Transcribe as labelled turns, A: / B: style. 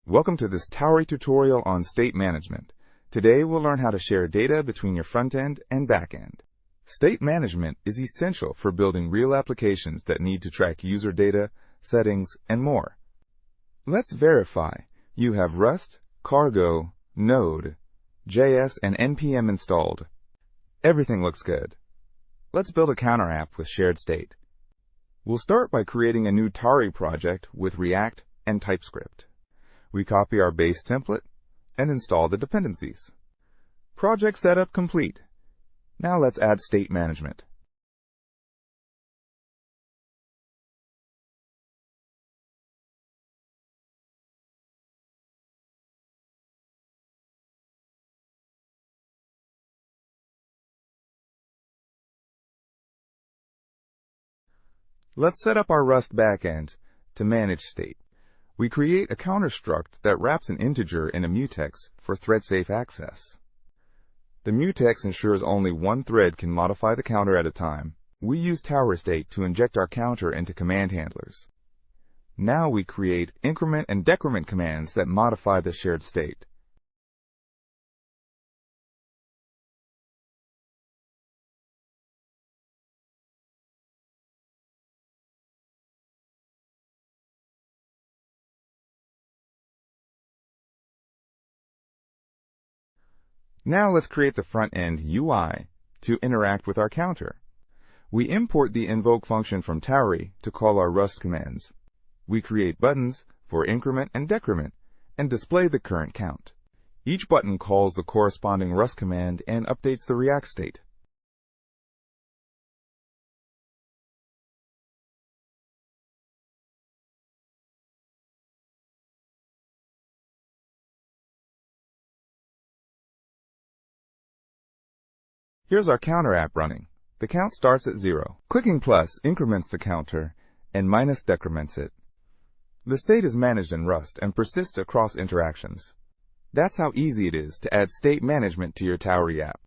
A: Welcome to this Tauri tutorial on state management. Today we'll learn how to share data between your front-end and back-end. State management is essential for building real applications that need to track user data, settings, and more. Let's verify you have Rust, Cargo, Node, JS, and NPM installed. Everything looks good. Let's build a counter app with shared state. We'll start by creating a new Tauri project with React and TypeScript. We copy our base template and install the dependencies. Project setup complete. Now let's add state management. Let's set up our Rust backend to manage state. We create a counter struct that wraps an integer in a mutex for thread-safe access. The mutex ensures only one thread can modify the counter at a time. We use Tauri state to inject our counter into command handlers. Now we create increment and decrement commands that modify the shared state. Now let's create the front-end UI to interact with our counter. We import the invoke function from Tauri to call our Rust commands. We create buttons for increment and decrement and display the current count. Each button calls the corresponding Rust command and updates the React state. Here's our counter app running. The count starts at 0. Clicking plus increments the counter and minus decrements it. The state is managed in Rust and persists across interactions. That's how easy it is to add state management to your Tauri app.